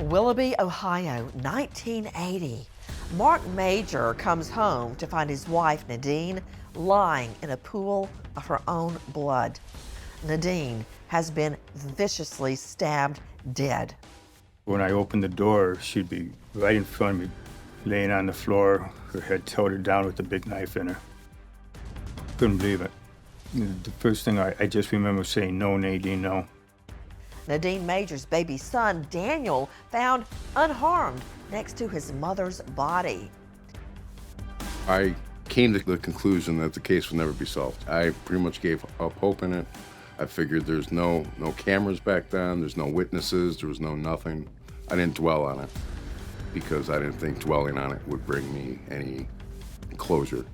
Willoughby, Ohio, 1980. Mark Madger comes home to find his wife, Nadine, lying in a pool of her own blood. Nadine has been viciously stabbed dead. When I opened the door, she'd be right in front of me, laying on the floor, her head tilted down with a big knife in her. Couldn't believe it. The first thing I just remember saying, "No, Nadine, no." Nadine Madger's baby son, Daniel, found unharmed next to his mother's body. I came to the conclusion that the case would never be solved. I pretty much gave up hope in it. I figured there's no cameras back then, there's no witnesses, there was no nothing. I didn't dwell on it because I didn't think dwelling on it would bring me any closure.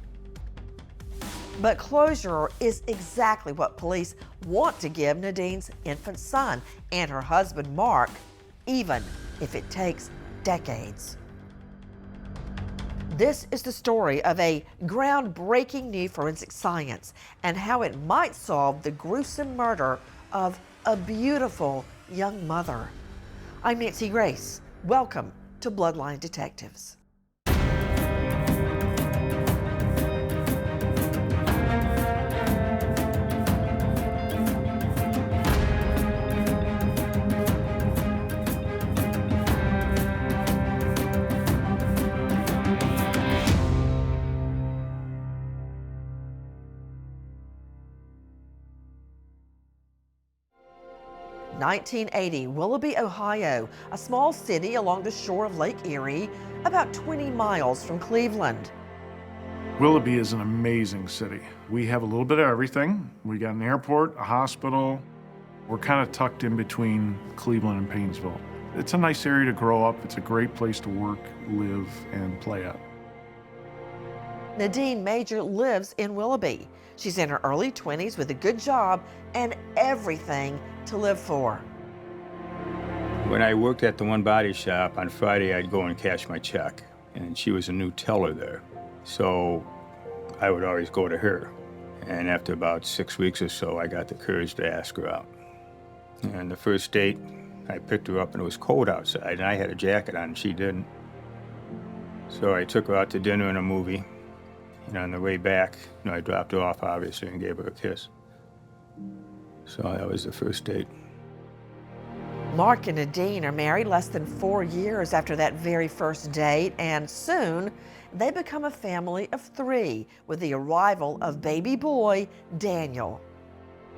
But closure is exactly what police want to give Nadine's infant son and her husband, Mark, even if it takes decades. This is the story of a groundbreaking new forensic science and how it might solve the gruesome murder of a beautiful young mother. I'm Nancy Grace. Welcome to Bloodline Detectives. (1980), Willoughby, Ohio, a small city along the shore of Lake Erie, about 20 miles from Cleveland. Willoughby is an amazing city. We have a little bit of everything. We got an airport, a hospital. We're kind of tucked in between Cleveland and Painesville. It's a nice area to grow up. It's a great place to work, live, and play at. Nadine Madger lives in Willoughby. She's in her early 20s with a good job and everything to live for. When I worked at the one body shop, on Friday I'd go and cash my check, and she was a new teller there. So I would always go to her. And after about 6 weeks or so, I got the courage to ask her out. And the first date, I picked her up and it was cold outside, and I had a jacket on and she didn't. So I took her out to dinner and a movie. And on the way back, I dropped her off, obviously, and gave her a kiss. So that was the first date. Mark and Nadine are married less than 4 years after that very first date, and soon they become a family of 3 with the arrival of baby boy Daniel.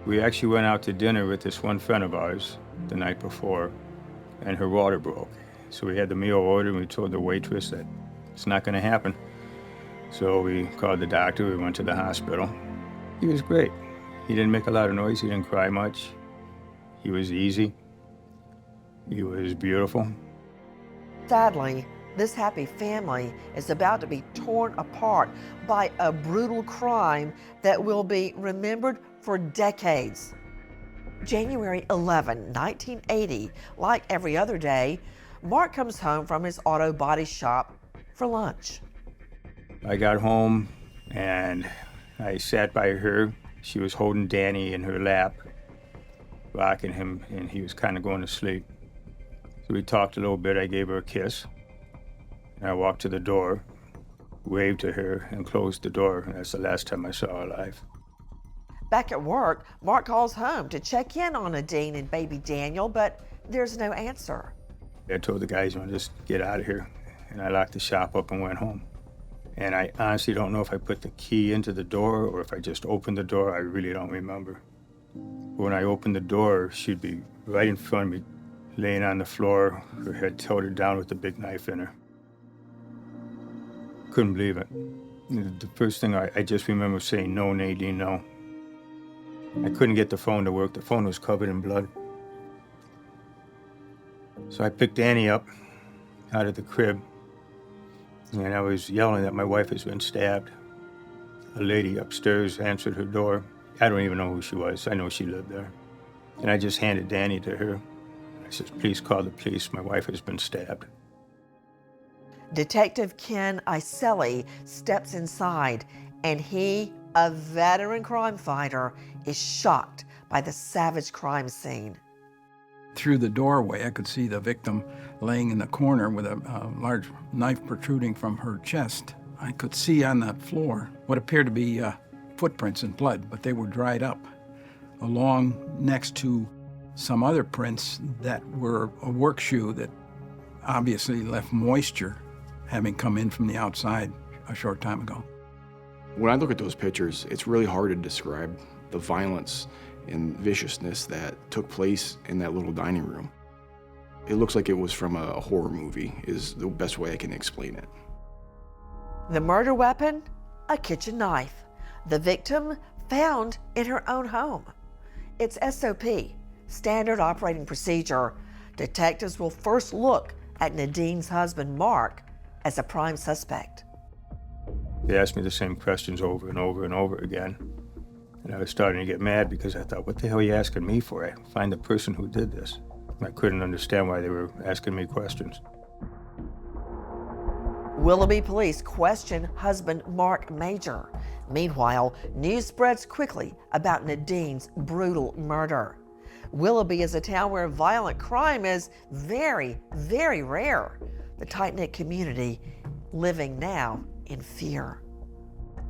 We actually went out to dinner with this one friend of ours the night before, and her water broke. So we had the meal ordered, and we told the waitress that it's not going to happen. So we called the doctor, we went to the hospital. He was great. He didn't make a lot of noise, he didn't cry much. He was easy. He was beautiful. Sadly, this happy family is about to be torn apart by a brutal crime that will be remembered for decades. January 11, 1980, like every other day, Mark comes home from his auto body shop for lunch. I got home and I sat by her. She was holding Danny in her lap, rocking him, and he was kind of going to sleep. So we talked a little bit. I gave her a kiss. And I walked to the door, waved to her, and closed the door. And that's the last time I saw her alive. Back at work, Mark calls home to check in on Nadine and baby Daniel, but there's no answer. I told the guys, just get out of here. And I locked the shop up and went home. And I honestly don't know if I put the key into the door or if I just opened the door. I really don't remember. When I opened the door, she'd be right in front of me, laying on the floor, her head tilted down with a big knife in her. Couldn't believe it. The first thing I just remember saying, "No, Nadine, no." I couldn't get the phone to work. The phone was covered in blood. So I picked Danny up out of the crib, and I was yelling that my wife has been stabbed. A lady upstairs answered her door. I don't even know who she was. I know she lived there. And I just handed Danny to her. I said, "Please call the police. My wife has been stabbed." Detective Ken Iselli steps inside, and he, a veteran crime fighter, is shocked by the savage crime scene. Through the doorway, I could see the victim laying in the corner with a large knife protruding from her chest. I could see on that floor what appeared to be footprints in blood, but they were dried up, along next to some other prints that were a work shoe that obviously left moisture, having come in from the outside a short time ago. When I look at those pictures, it's really hard to describe the violence and viciousness that took place in that little dining room. It looks like it was from a horror movie, is the best way I can explain it. The murder weapon? A kitchen knife. The victim found in her own home. It's SOP, standard operating procedure. Detectives will first look at Nadine's husband, Mark, as a prime suspect. They asked me the same questions over and over and over again. And I was starting to get mad because I thought, what the hell are you asking me for? Find the person who did this. I couldn't understand why they were asking me questions. Willoughby police question husband Mark Madger. Meanwhile, news spreads quickly about Nadine's brutal murder. Willoughby is a town where violent crime is very, very rare. The tight-knit community living now in fear.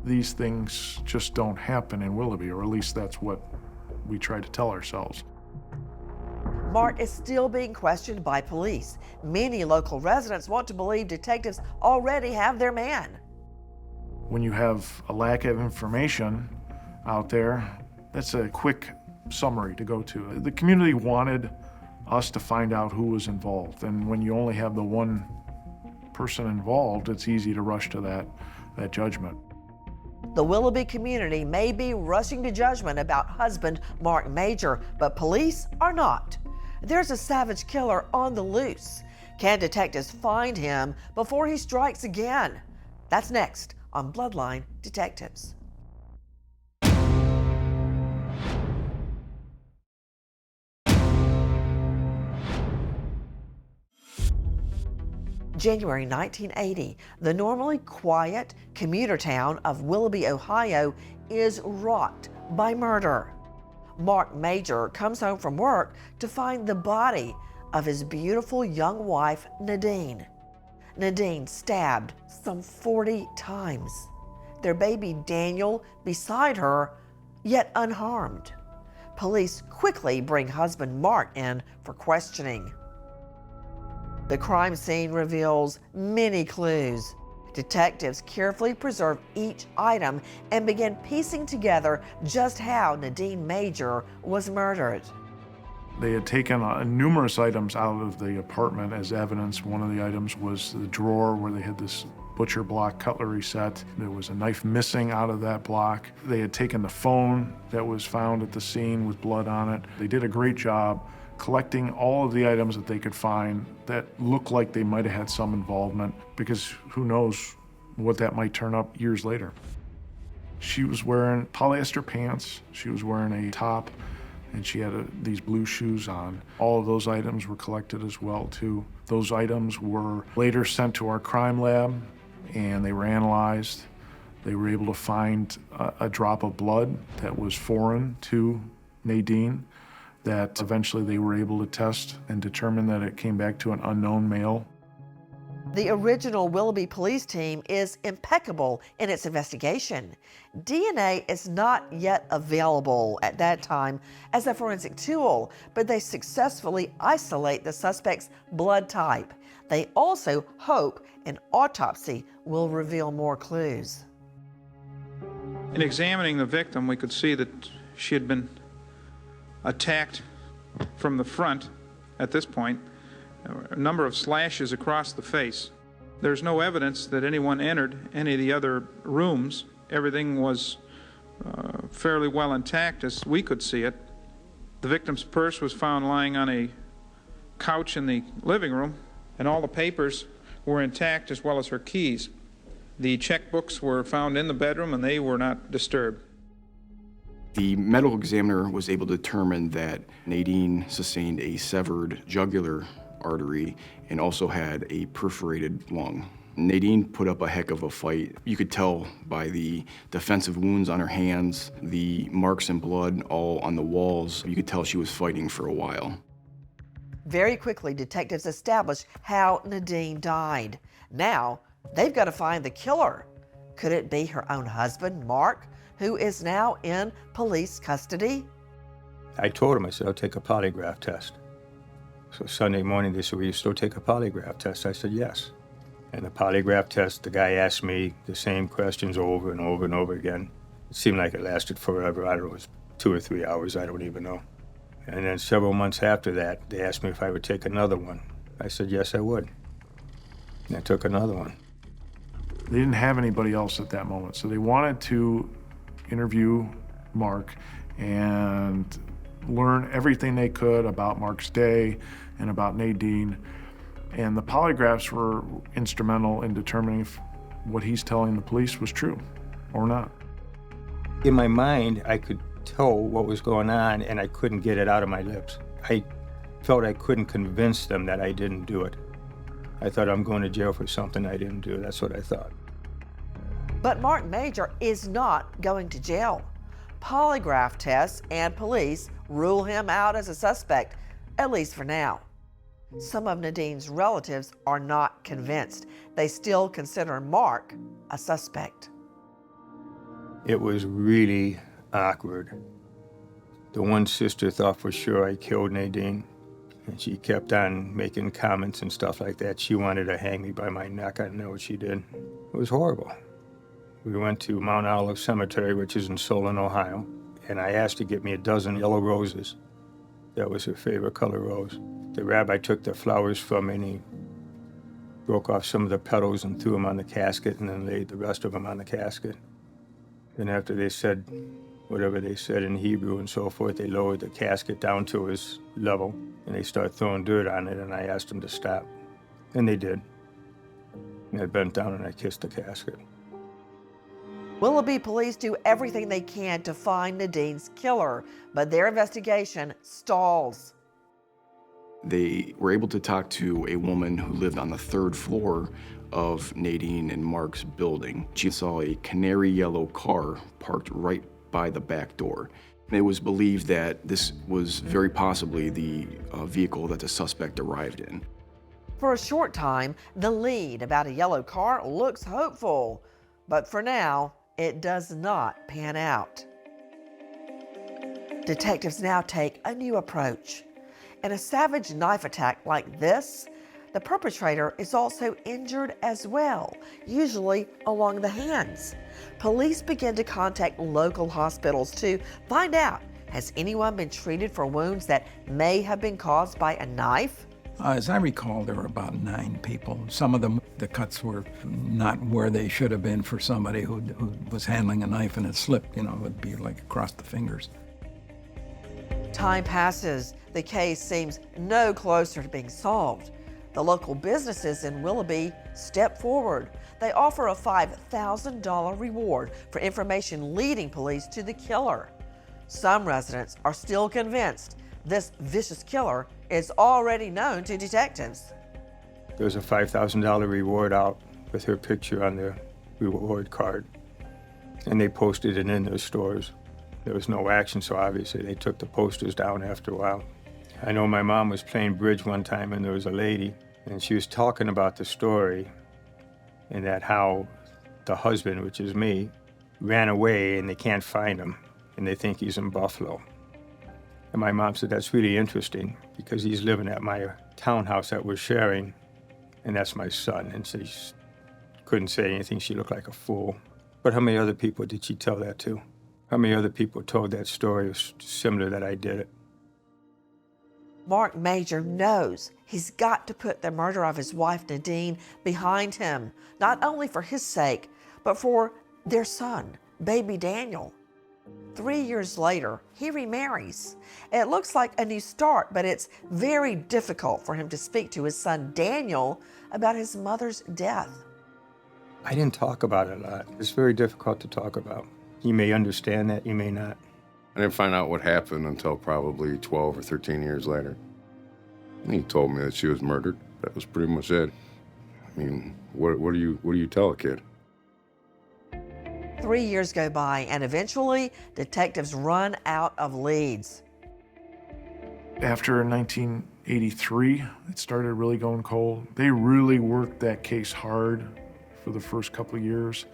These things just don't happen in Willoughby, or at least that's what we try to tell ourselves. Mark is still being questioned by police. Many local residents want to believe detectives already have their man. When you have a lack of information out there, that's a quick summary to go to. The community wanted us to find out who was involved, and when you only have the one person involved, it's easy to rush to that judgment. The Willoughby community may be rushing to judgment about husband Mark Madger, but police are not. There's a savage killer on the loose. Can detectives find him before he strikes again? That's next on Bloodline Detectives. January 1980, the normally quiet commuter town of Willoughby, Ohio, is rocked by murder. Mark Madger comes home from work to find the body of his beautiful young wife, Nadine. Nadine stabbed some 40 times. Their baby Daniel beside her, yet unharmed. Police quickly bring husband Mark in for questioning. The crime scene reveals many clues. Detectives carefully preserve each item and begin piecing together just how Nadine Madger was murdered. They had taken numerous items out of the apartment as evidence. One of the items was the drawer where they had this butcher block cutlery set. There was a knife missing out of that block. They had taken the phone that was found at the scene with blood on it. They did a great job collecting all of the items that they could find that looked like they might have had some involvement, because who knows what that might turn up years later. She was wearing polyester pants, she was wearing a top, and she had these blue shoes on. All of those items were collected as well, too. Those items were later sent to our crime lab, and they were analyzed. They were able to find a drop of blood that was foreign to Nadine, that eventually they were able to test and determine that it came back to an unknown male. The original Willoughby police team is impeccable in its investigation. DNA is not yet available at that time as a forensic tool, but they successfully isolate the suspect's blood type. They also hope an autopsy will reveal more clues. In examining the victim, we could see that she had been attacked from the front at this point, a number of slashes across the face. There's no evidence that anyone entered any of the other rooms. Everything was fairly well intact as we could see it. The victim's purse was found lying on a couch in the living room, and all the papers were intact as well as her keys. The checkbooks were found in the bedroom and they were not disturbed. The medical examiner was able to determine that Nadine sustained a severed jugular artery and also had a perforated lung. Nadine put up a heck of a fight. You could tell by the defensive wounds on her hands, the marks and blood all on the walls. You could tell she was fighting for a while. Very quickly, detectives establish how Nadine died. Now, they've got to find the killer. Could it be her own husband, Mark, who is now in police custody? I told him, I said, I'll take a polygraph test. So Sunday morning, they said, will you still take a polygraph test? I said, yes. And the polygraph test, the guy asked me the same questions over and over and over again. It seemed like it lasted forever. I don't know, it was 2 or 3 hours, I don't even know. And then several months after that, they asked me if I would take another one. I said, yes, I would. And I took another one. They didn't have anybody else at that moment, so they wanted to interview Mark and learn everything they could about Mark's day and about Nadine. And the polygraphs were instrumental in determining if what he's telling the police was true or not. In my mind, I could tell what was going on, and I couldn't get it out of my lips. I felt I couldn't convince them that I didn't do it. I thought, I'm going to jail for something I didn't do. That's what I thought. But Mark Madger is not going to jail. Polygraph tests and police rule him out as a suspect, at least for now. Some of Nadine's relatives are not convinced. They still consider Mark a suspect. It was really awkward. The one sister thought for sure I killed Nadine, and she kept on making comments and stuff like that. She wanted to hang me by my neck. I don't know what she did. It was horrible. We went to Mount Olive Cemetery, which is in Solon, Ohio, and I asked to get me a dozen yellow roses. That was her favorite color rose. The rabbi took the flowers from me, and he broke off some of the petals and threw them on the casket, and then laid the rest of them on the casket. Then after they said whatever they said in Hebrew and so forth, they lowered the casket down to his level, and they started throwing dirt on it, and I asked them to stop. And they did. And I bent down and I kissed the casket. Willoughby police do everything they can to find Nadine's killer, but their investigation stalls. They were able to talk to a woman who lived on the 3rd floor of Nadine and Mark's building. She saw a canary yellow car parked right by the back door. It was believed that this was very possibly the vehicle that the suspect arrived in. For a short time, the lead about a yellow car looks hopeful, but for now, it does not pan out. Detectives now take a new approach. In a savage knife attack like this, the perpetrator is also injured as well, usually along the hands. Police begin to contact local hospitals to find out, has anyone been treated for wounds that may have been caused by a knife? As I recall, there were about 9 people. Some of them, the cuts were not where they should have been for somebody who was handling a knife and it slipped, it would be like across the fingers. Time passes. The case seems no closer to being solved. The local businesses in Willoughby step forward. They offer a $5,000 reward for information leading police to the killer. Some residents are still convinced this vicious killer is already known to detectives. There was a $5,000 reward out with her picture on the reward card, and they posted it in their stores. There was no action, so obviously they took the posters down after a while. I know my mom was playing bridge one time, and there was a lady, and she was talking about the story and that how the husband, which is me, ran away and they can't find him, and they think he's in Buffalo. And my mom said, that's really interesting because he's living at my townhouse that we're sharing, and that's my son. And she couldn't say anything. She looked like a fool. But how many other people did she tell that to? How many other people told that story similar that I did it? Mark Madger knows he's got to put the murder of his wife Nadine behind him, not only for his sake, but for their son, baby Daniel. 3 years later, he remarries. It looks like a new start, but it's very difficult for him to speak to his son Daniel about his mother's death. I didn't talk about it a lot. It's very difficult to talk about. You may understand that, you may not. I didn't find out what happened until probably 12 or 13 years later. He told me that she was murdered. That was pretty much it. I mean, what do you tell a kid? 3 years go by, and eventually, detectives run out of leads. After 19 '83, it started really going cold. They really worked that case hard for the first couple of years.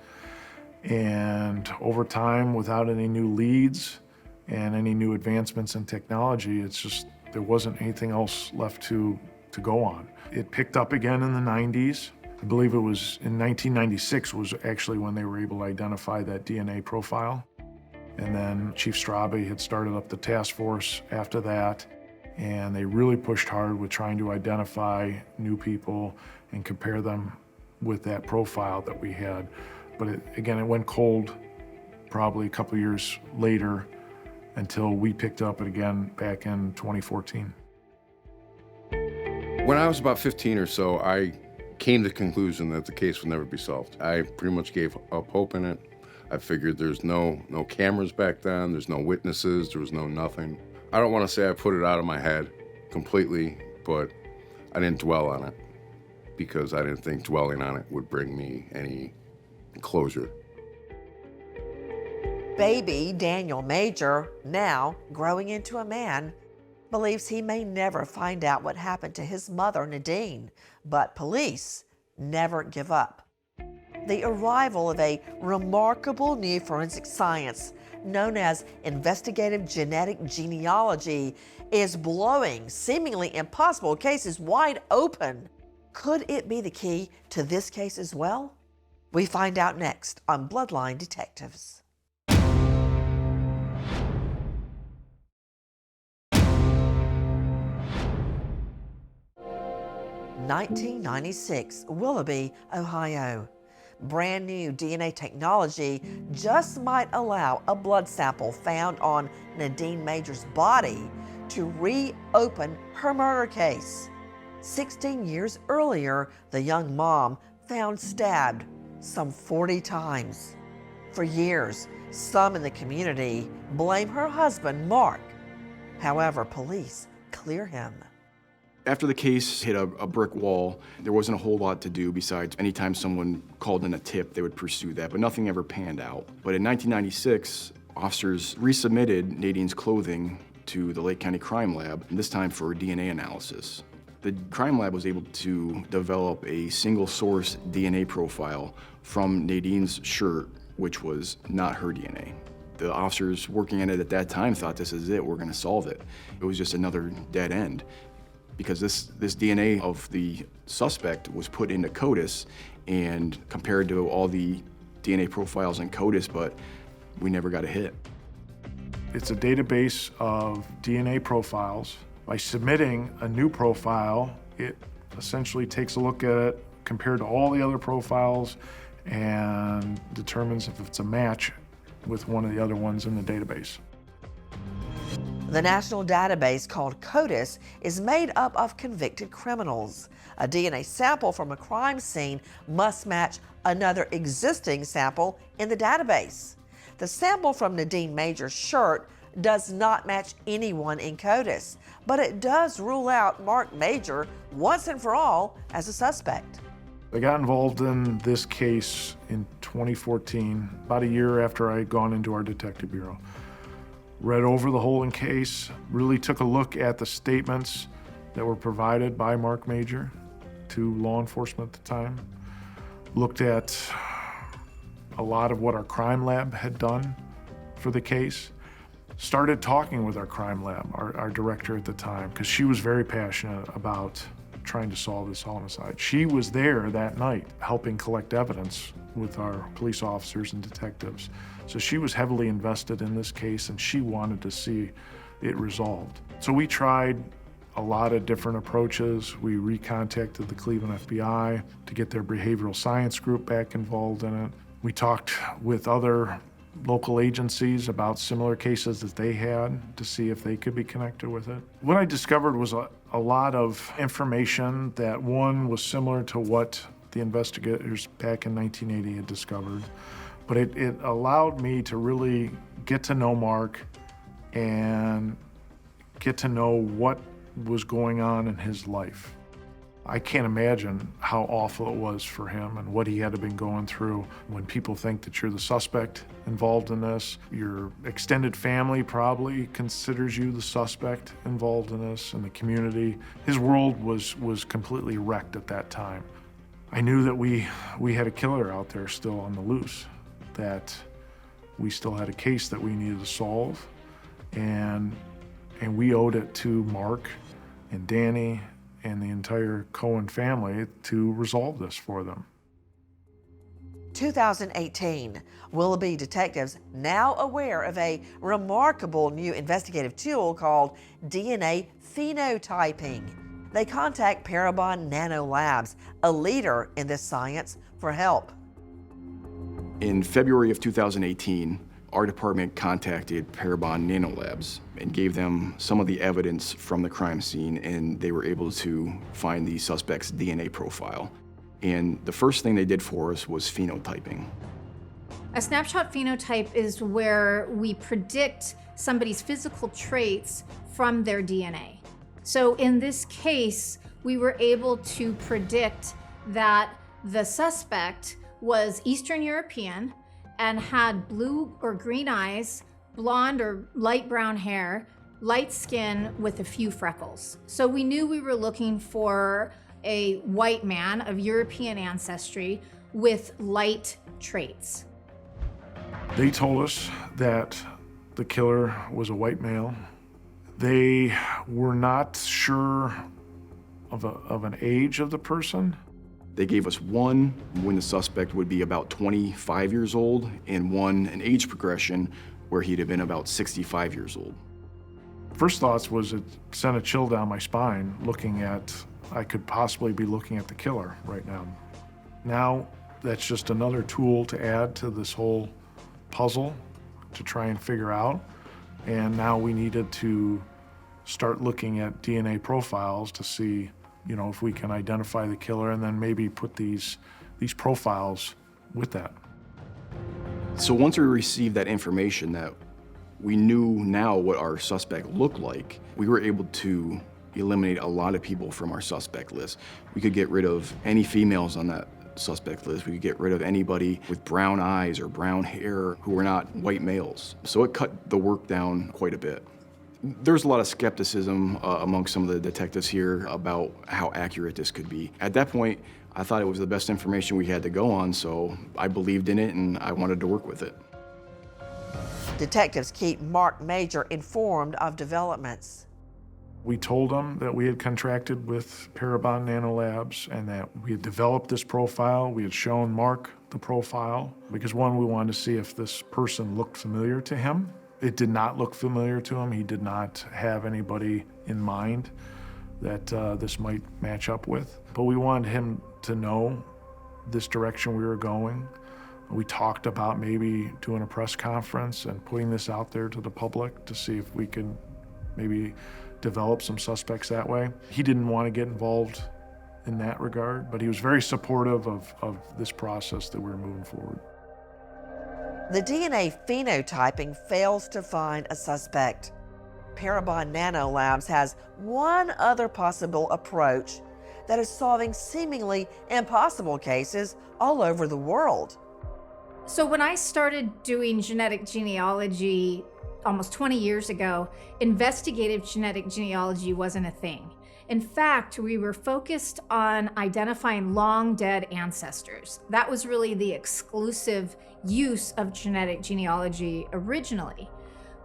And over time, without any new leads and any new advancements in technology, it's just, there wasn't anything else left to go on. It picked up again in the 90s. I believe it was in 1996 was actually when they were able to identify that DNA profile. And then Chief Strabe had started up the task force after that, and they really pushed hard with trying to identify new people and compare them with that profile that we had. But it went cold probably a couple of years later until we picked up it again back in 2014. When I was about 15 or so, I came to the conclusion that the case would never be solved. I pretty much gave up hope in it. I figured there's no cameras back then, there's no witnesses, there was no nothing. I don't want to say I put it out of my head completely, but I didn't dwell on it because I didn't think dwelling on it would bring me any closure. Baby Daniel Madger, now growing into a man, believes he may never find out what happened to his mother, Nadine, but police never give up. The arrival of a remarkable new forensic science known as investigative genetic genealogy is blowing seemingly impossible cases wide open. Could it be the key to this case as well? We find out next on Bloodline Detectives. 1996, Willoughby, Ohio. Brand new DNA technology just might allow a blood sample found on Nadine Madger's body to reopen her murder case. 16 years earlier, the young mom found stabbed some 40 times. For years, some in the community blame her husband, Mark. However, police clear him. After the case hit a brick wall, there wasn't a whole lot to do besides anytime someone called in a tip, they would pursue that, but nothing ever panned out. But in 1996, officers resubmitted Nadine's clothing to the Lake County Crime Lab, this time for DNA analysis. The crime lab was able to develop a single source DNA profile from Nadine's shirt, which was not her DNA. The officers working on it at that time thought, this is it, we're gonna solve it. It was just another dead end, because this DNA of the suspect was put into CODIS and compared to all the DNA profiles in CODIS, but we never got a hit. It's a database of DNA profiles. By submitting a new profile, it essentially takes a look at it compared to all the other profiles and determines if it's a match with one of the other ones in the database. The national database called CODIS is made up of convicted criminals. A DNA sample from a crime scene must match another existing sample in the database. The sample from Nadine Madger's shirt does not match anyone in CODIS, but it does rule out Mark Madger once and for all as a suspect. I got involved in this case in 2014, about a year after I had gone into our detective bureau. Read over the whole case, really took a look at the statements that were provided by Mark Madger to law enforcement at the time. Looked at a lot of what our crime lab had done for the case. Started talking with our crime lab, our director at the time, because she was very passionate about trying to solve this homicide. She was there that night helping collect evidence with our police officers and detectives. So she was heavily invested in this case and she wanted to see it resolved. So we tried a lot of different approaches. We recontacted the Cleveland FBI to get their behavioral science group back involved in it. We talked with other local agencies about similar cases that they had to see if they could be connected with it. What I discovered was a lot of information that, one, was similar to what the investigators back in 1980 had discovered, but it allowed me to really get to know Mark and get to know what was going on in his life. I can't imagine how awful it was for him and what he had to been going through. When people think that you're the suspect involved in this, your extended family probably considers you the suspect involved in this, and the community. His world was completely wrecked at that time. I knew that we had a killer out there still on the loose, that we still had a case that we needed to solve, and we owed it to Mark and Danny and the entire Cohen family to resolve this for them. 2018, Willoughby detectives, now aware of a remarkable new investigative tool called DNA phenotyping. They contact Parabon Nanolabs, a leader in this science, for help. In February of 2018, our department contacted Parabon Nanolabs and gave them some of the evidence from the crime scene, and they were able to find the suspect's DNA profile. And the first thing they did for us was phenotyping. A snapshot phenotype is where we predict somebody's physical traits from their DNA. So in this case, we were able to predict that the suspect was Eastern European and had blue or green eyes, blonde or light brown hair, light skin with a few freckles. So we knew we were looking for a white man of European ancestry with light traits. They told us that the killer was a white male. They were not sure of an age of the person. They gave us one when the suspect would be about 25 years old, and one an age progression where he'd have been about 65 years old. First thoughts was it sent a chill down my spine looking at, I could possibly be looking at the killer right now. Now, that's just another tool to add to this whole puzzle to try and figure out. And now we needed to start looking at DNA profiles to see, you know, if we can identify the killer, and then maybe put these profiles with that. So once we received that information that we knew now what our suspect looked like, we were able to eliminate a lot of people from our suspect list. We could get rid of any females on that suspect list. We could get rid of anybody with brown eyes or brown hair who were not white males. So it cut the work down quite a bit. There's a lot of skepticism among some of the detectives here about how accurate this could be. At that point, I thought it was the best information we had to go on, so I believed in it and I wanted to work with it. Detectives keep Mark Madger informed of developments. We told them that we had contracted with Parabon Nanolabs and that we had developed this profile. We had shown Mark the profile because, one, we wanted to see if this person looked familiar to him. It did not look familiar to him. He did not have anybody in mind that this might match up with. But we wanted him to know this direction we were going. We talked about maybe doing a press conference and putting this out there to the public to see if we can maybe develop some suspects that way. He didn't want to get involved in that regard, but he was very supportive of this process that we were moving forward. The DNA phenotyping fails to find a suspect. Parabon Nanolabs has one other possible approach that is solving seemingly impossible cases all over the world. So when I started doing genetic genealogy almost 20 years ago, investigative genetic genealogy wasn't a thing. In fact, we were focused on identifying long dead ancestors. That was really the exclusive use of genetic genealogy originally.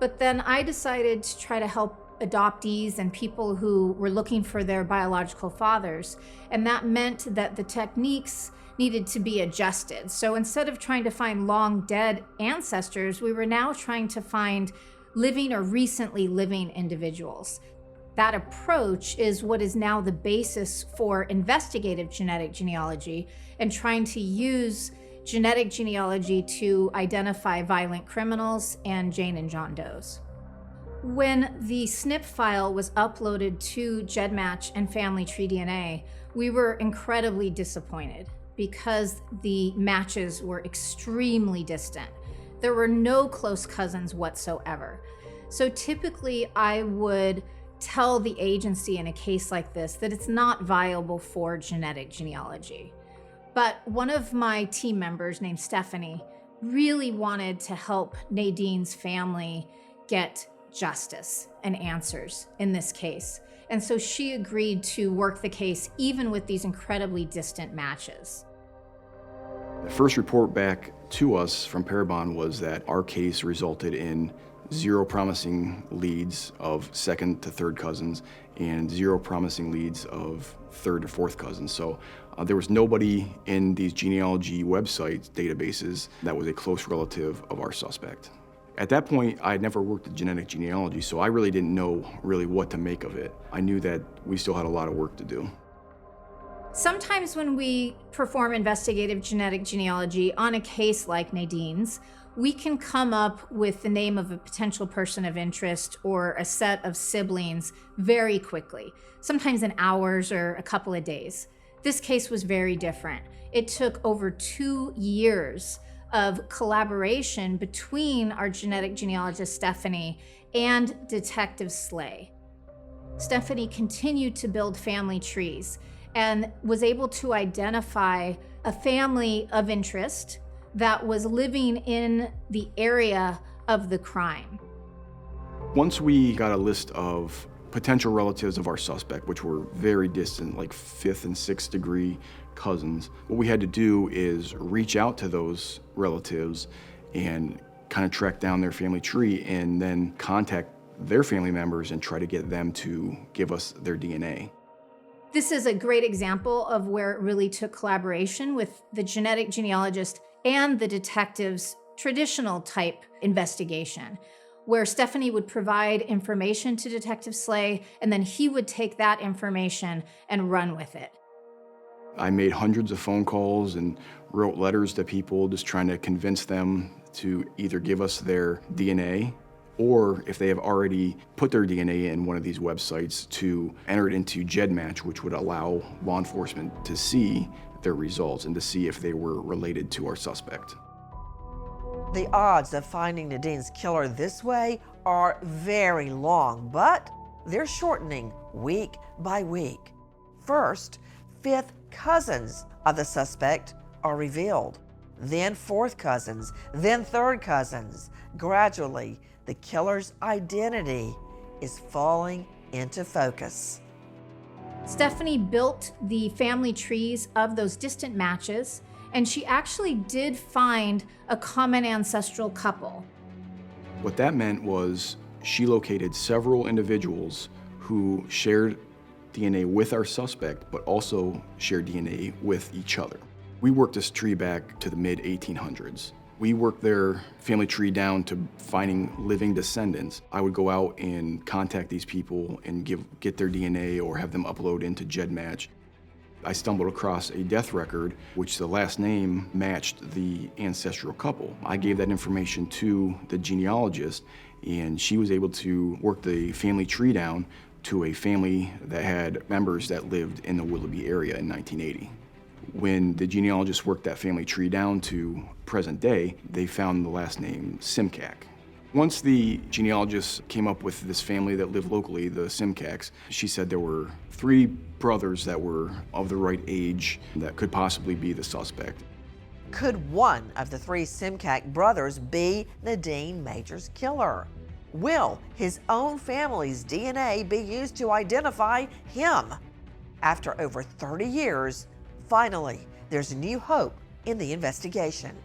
But then I decided to try to help adoptees and people who were looking for their biological fathers. And that meant that the techniques needed to be adjusted. So instead of trying to find long dead ancestors, we were now trying to find living or recently living individuals. That approach is what is now the basis for investigative genetic genealogy and trying to use genetic genealogy to identify violent criminals and Jane and John Does. When the SNP file was uploaded to GEDmatch and Family Tree DNA, we were incredibly disappointed because the matches were extremely distant. There were no close cousins whatsoever. So typically I would tell the agency in a case like this that it's not viable for genetic genealogy. But one of my team members named Stephanie really wanted to help Nadine's family get justice and answers in this case. And so she agreed to work the case even with these incredibly distant matches. The first report back to us from Parabon was that our case resulted in 0 promising leads of second to third cousins and 0 promising leads of third to fourth cousins. So there was nobody in these genealogy websites, databases, that was a close relative of our suspect. At that point, I had never worked at genetic genealogy, so I really didn't know what to make of it. I knew that we still had a lot of work to do. Sometimes when we perform investigative genetic genealogy on a case like Nadine's, we can come up with the name of a potential person of interest or a set of siblings very quickly, sometimes in hours or a couple of days. This case was very different. It took over 2 years of collaboration between our genetic genealogist, Stephanie, and Detective Slay. Stephanie continued to build family trees and was able to identify a family of interest that was living in the area of the crime. Once we got a list of potential relatives of our suspect, which were very distant, like 5th and 6th degree cousins, what we had to do is reach out to those relatives and kind of track down their family tree and then contact their family members and try to get them to give us their DNA. This is a great example of where it really took collaboration with the genetic genealogist and the detective's traditional type investigation, where Stephanie would provide information to Detective Slay, and then he would take that information and run with it. I made hundreds of phone calls and wrote letters to people just trying to convince them to either give us their DNA or if they have already put their DNA in one of these websites to enter it into GEDmatch, which would allow law enforcement to see their results and to see if they were related to our suspect. The odds of finding Nadine's killer this way are very long, but they're shortening week by week. First, 5th cousins of the suspect are revealed, then 4th cousins, then 3rd cousins. Gradually, the killer's identity is falling into focus. Stephanie built the family trees of those distant matches, and she actually did find a common ancestral couple. What that meant was she located several individuals who shared DNA with our suspect, but also shared DNA with each other. We worked this tree back to the mid-1800s. We worked their family tree down to finding living descendants. I would go out and contact these people and get their DNA or have them upload into GEDmatch. I stumbled across a death record, which the last name matched the ancestral couple. I gave that information to the genealogist, and she was able to work the family tree down to a family that had members that lived in the Willoughby area in 1980. When the genealogist worked that family tree down to present day, they found the last name Simcak. Once the genealogist came up with this family that lived locally, the Simcaks, she said there were 3 brothers that were of the right age that could possibly be the suspect. Could one of the 3 Simcak brothers be Nadine Madger's killer? Will his own family's DNA be used to identify him? After over 30 years, finally, there's new hope in the investigation.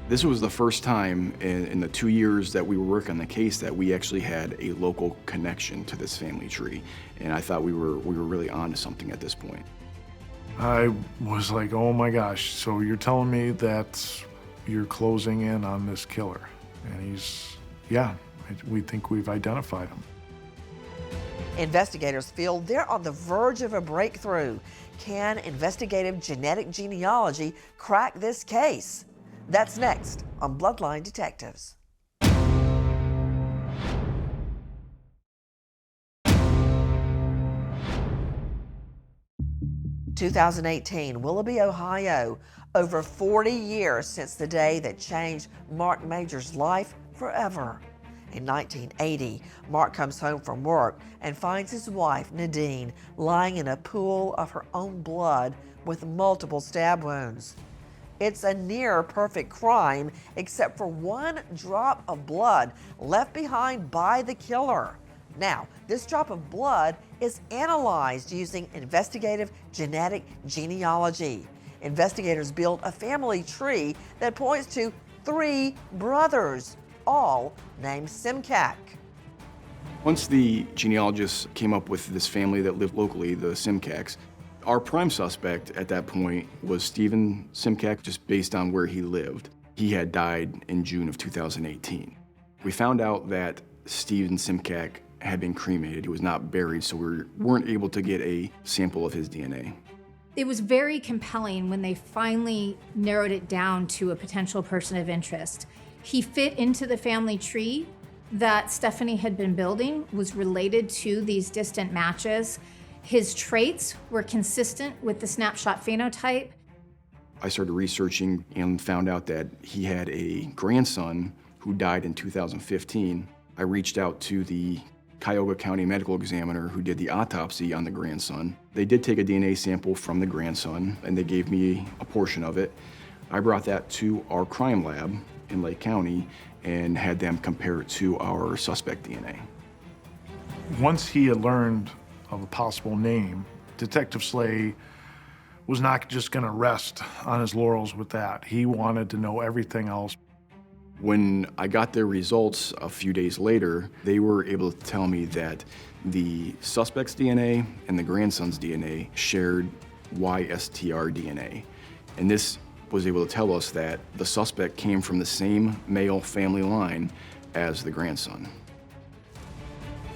This was the first time in the 2 years that we were working on the case that we actually had a local connection to this family tree, and I thought we were really on to something at this point. I was like, oh my gosh, so you're telling me that you're closing in on this killer? And we think we've identified him. Investigators feel they're on the verge of a breakthrough. Can investigative genetic genealogy crack this case? That's next on Bloodline Detectives. 2018, Willoughby, Ohio. Over 40 years since the day that changed Mark Madger's life forever. in 1980, Mark comes home from work and finds his wife, Nadine, lying in a pool of her own blood with multiple stab wounds. It's a near perfect crime, except for one drop of blood left behind by the killer. Now, this drop of blood is analyzed using investigative genetic genealogy. Investigators built a family tree that points to 3 brothers, all named Simcak. Once the genealogists came up with this family that lived locally, the Simcaks, our prime suspect at that point was Stephen Simcak, just based on where he lived. He had died in June of 2018. We found out that Stephen Simcak had been cremated. He was not buried, so we weren't able to get a sample of his DNA. It was very compelling when they finally narrowed it down to a potential person of interest. He fit into the family tree that Stephanie had been building, was related to these distant matches. His traits were consistent with the snapshot phenotype. I started researching and found out that he had a grandson who died in 2015. I reached out to the Cuyahoga County medical examiner who did the autopsy on the grandson. They did take a DNA sample from the grandson, and they gave me a portion of it. I brought that to our crime lab in Lake County and had them compare it to our suspect DNA. Once he had learned of a possible name, Detective Slay was not just going to rest on his laurels with that. He wanted to know everything else. When I got their results a few days later, they were able to tell me that the suspect's DNA and the grandson's DNA shared YSTR DNA. And this was able to tell us that the suspect came from the same male family line as the grandson.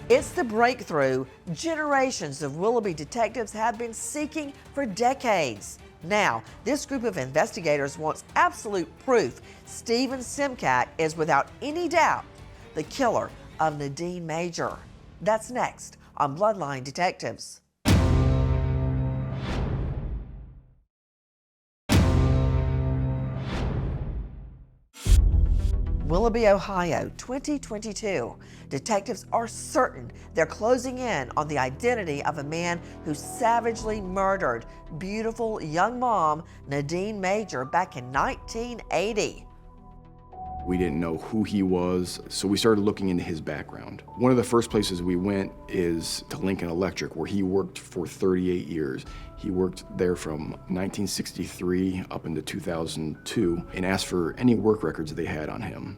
It's the breakthrough generations of Willoughby detectives have been seeking for decades. Now, this group of investigators wants absolute proof Stephen Simcak is without any doubt the killer of Nadine Madger. That's next on Bloodline Detectives. Willoughby, Ohio, 2022. Detectives are certain they're closing in on the identity of a man who savagely murdered beautiful young mom Nadine Madger back in 1980. We didn't know who he was, so we started looking into his background. One of the first places we went is to Lincoln Electric, where he worked for 38 years. He worked there from 1963 up into 2002 and asked for any work records they had on him.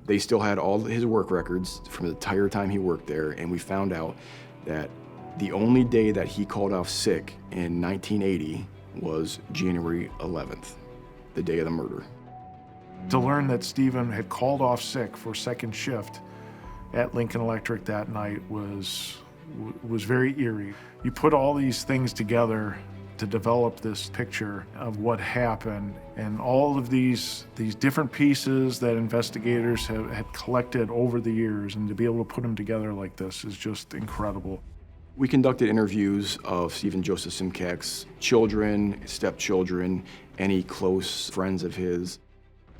They still had all his work records from the entire time he worked there, and we found out that the only day that he called off sick in 1980 was January 11th, the day of the murder. To learn that Stephen had called off sick for second shift at Lincoln Electric that night was very eerie. You put all these things together to develop this picture of what happened, and all of these different pieces that investigators had collected over the years, and to be able to put them together like this is just incredible. We conducted interviews of Stephen Joseph Simcak's children, stepchildren, any close friends of his.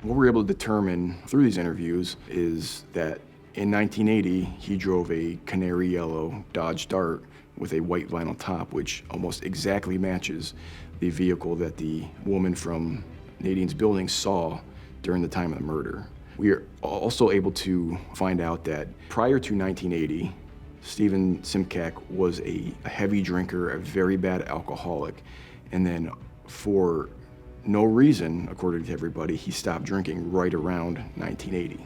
What we were able to determine through these interviews is that in 1980, he drove a canary yellow Dodge Dart with a white vinyl top, which almost exactly matches the vehicle that the woman from Nadine's building saw during the time of the murder. We are also able to find out that prior to 1980, Stephen Simcak was a heavy drinker, a very bad alcoholic, and then for no reason, according to everybody, he stopped drinking right around 1980.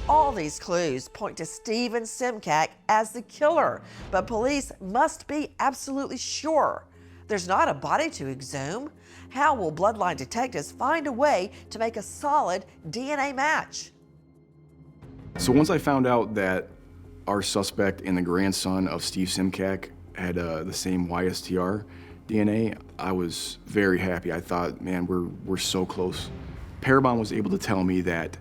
All these clues point to Stephen Simcak as the killer, but police must be absolutely sure. There's not a body to exhume. How will Bloodline Detectives find a way to make a solid DNA match? So once I found out that our suspect and the grandson of Steve Simcak had the same YSTR DNA, I was very happy. I thought, man, we're so close. Parabon was able to tell me that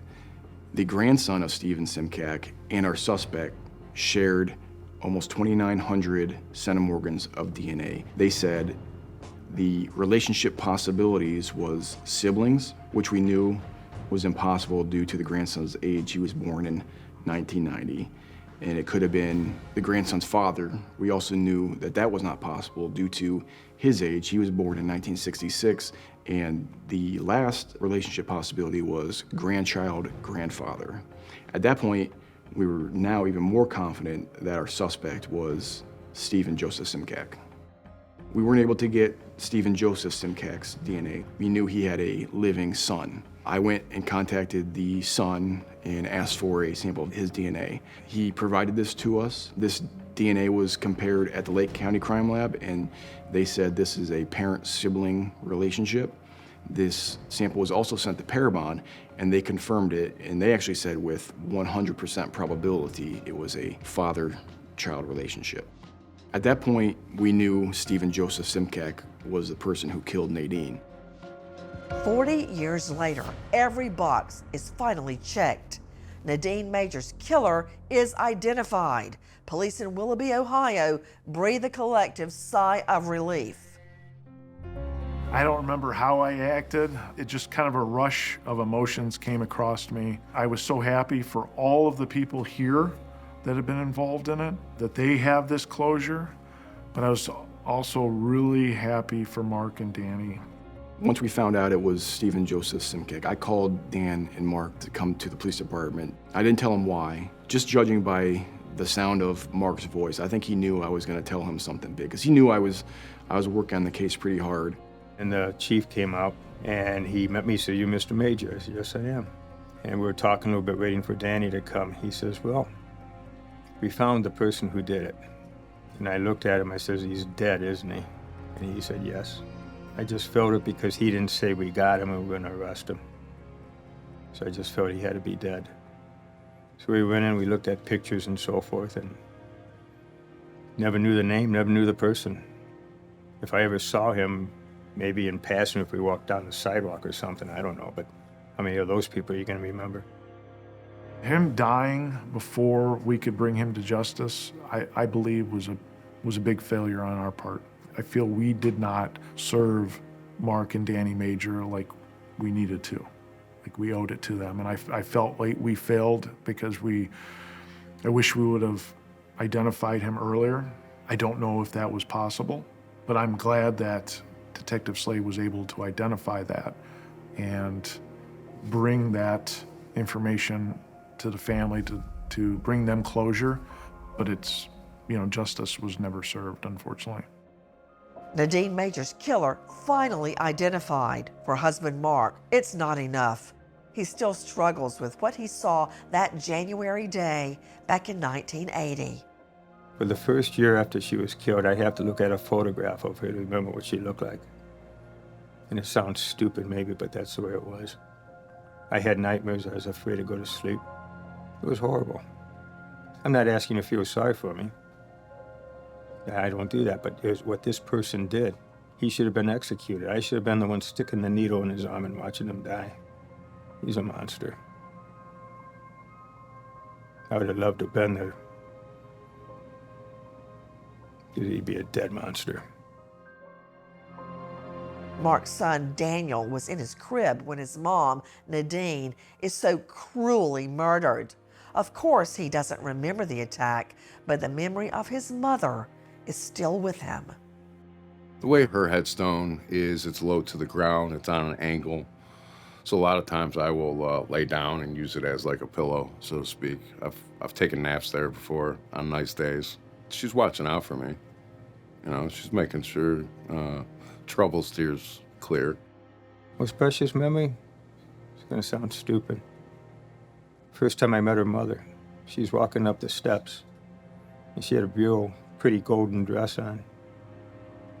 the grandson of Stephen Simcak and our suspect shared almost 2,900 centimorgans of DNA. They said the relationship possibilities was siblings, which we knew was impossible due to the grandson's age. He was born in 1990, and it could have been the grandson's father. We also knew that that was not possible due to his age. He was born in 1966, and the last relationship possibility was grandchild, grandfather. At that point, we were now even more confident that our suspect was Stephen Joseph Simcak. We weren't able to get Stephen Joseph Simcak's DNA. We knew he had a living son. I went and contacted the son and asked for a sample of his DNA. He provided this to us. This DNA was compared at the Lake County Crime Lab, and they said this is a parent-sibling relationship. This sample was also sent to Parabon, and they confirmed it, and they actually said with 100% probability it was a father-child relationship. At that point, we knew Stephen Joseph Simcak was the person who killed Nadine. 40 years later, every box is finally checked. Nadine Madger's killer is identified. Police in Willoughby, Ohio, breathe a collective sigh of relief. I don't remember how I acted. It just kind of a rush of emotions came across me. I was so happy for all of the people here that have been involved in it, that they have this closure, but I was also really happy for Mark and Danny. Once we found out it was Stephen Joseph Simcak, I called Dan and Mark to come to the police department. I didn't tell him why. Just judging by the sound of Mark's voice, I think he knew I was gonna tell him something big, because he knew I was working on the case pretty hard. And the chief came up and he met me. He said, "You Mr. Madger?" I said, "Yes, I am." And we were talking a little bit, waiting for Danny to come. He says, "Well, we found the person who did it." And I looked at him, I says, "He's dead, isn't he?" And he said, "Yes." I just felt it because he didn't say we got him and we're gonna arrest him. So I just felt he had to be dead. So we went in, we looked at pictures and so forth, and never knew the name, never knew the person. If I ever saw him, maybe in passing, if we walked down the sidewalk or something, I don't know, but how many of those people are you gonna remember? Him dying before we could bring him to justice, I believe was a big failure on our part. I feel we did not serve Mark and Danny Madger like we needed to, like we owed it to them. And I felt like we failed because I wish we would have identified him earlier. I don't know if that was possible, but I'm glad that Detective Slade was able to identify that and bring that information to the family to bring them closure, but it's, justice was never served, unfortunately. Nadine Madger's killer finally identified. For husband Mark, it's not enough. He still struggles with what he saw that January day back in 1980. For the first year after she was killed, I have to look at a photograph of her to remember what she looked like. And it sounds stupid maybe, but that's the way it was. I had nightmares, I was afraid to go to sleep. It was horrible. I'm not asking you to feel sorry for me. I don't do that, but here's what this person did. He should have been executed. I should have been the one sticking the needle in his arm and watching him die. He's a monster. I would have loved to have been there. He'd be a dead monster. Mark's son, Daniel, was in his crib when his mom, Nadine, is so cruelly murdered. Of course, he doesn't remember the attack, but the memory of his mother is still with him. The way her headstone is, it's low to the ground, it's on an angle. So a lot of times I will lay down and use it as like a pillow, so to speak. I've taken naps there before on nice days. She's watching out for me. She's making sure trouble steers clear. Most precious memory? It's gonna sound stupid. First time I met her mother, she's walking up the steps, and she had a real pretty golden dress on.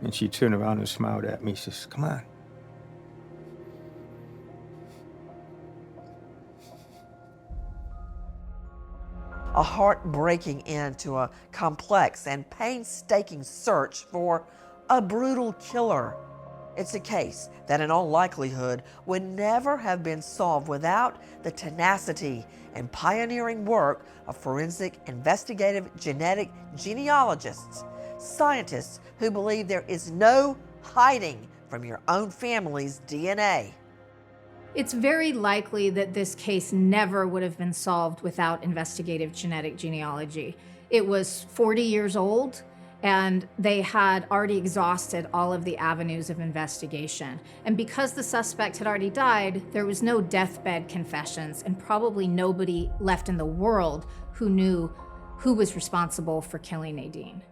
And she turned around and smiled at me. She says, "Come on." A heartbreaking end to a complex and painstaking search for a brutal killer. It's a case that in all likelihood would never have been solved without the tenacity and pioneering work of forensic investigative genetic genealogists, scientists who believe there is no hiding from your own family's DNA. It's very likely that this case never would have been solved without investigative genetic genealogy. It was 40 years old, and they had already exhausted all of the avenues of investigation. And because the suspect had already died, there was no deathbed confessions, and probably nobody left in the world who knew who was responsible for killing Nadine.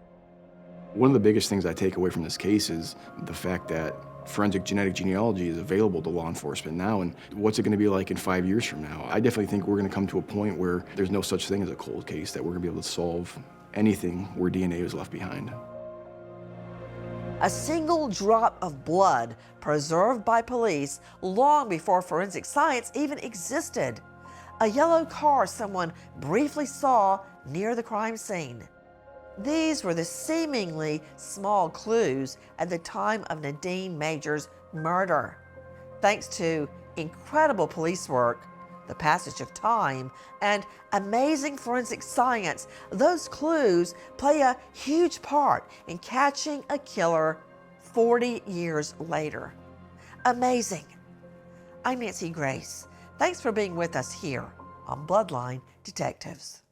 One of the biggest things I take away from this case is the fact that forensic genetic genealogy is available to law enforcement now, and what's it going to be like in 5 years from now? I definitely think we're going to come to a point where there's no such thing as a cold case, that we're going to be able to solve anything where DNA was left behind. A single drop of blood preserved by police long before forensic science even existed. A yellow car someone briefly saw near the crime scene. These were the seemingly small clues at the time of Nadine Madger's murder. Thanks to incredible police work, the passage of time, and amazing forensic science, those clues play a huge part in catching a killer 40 years later. Amazing. I'm Nancy Grace. Thanks for being with us here on Bloodline Detectives.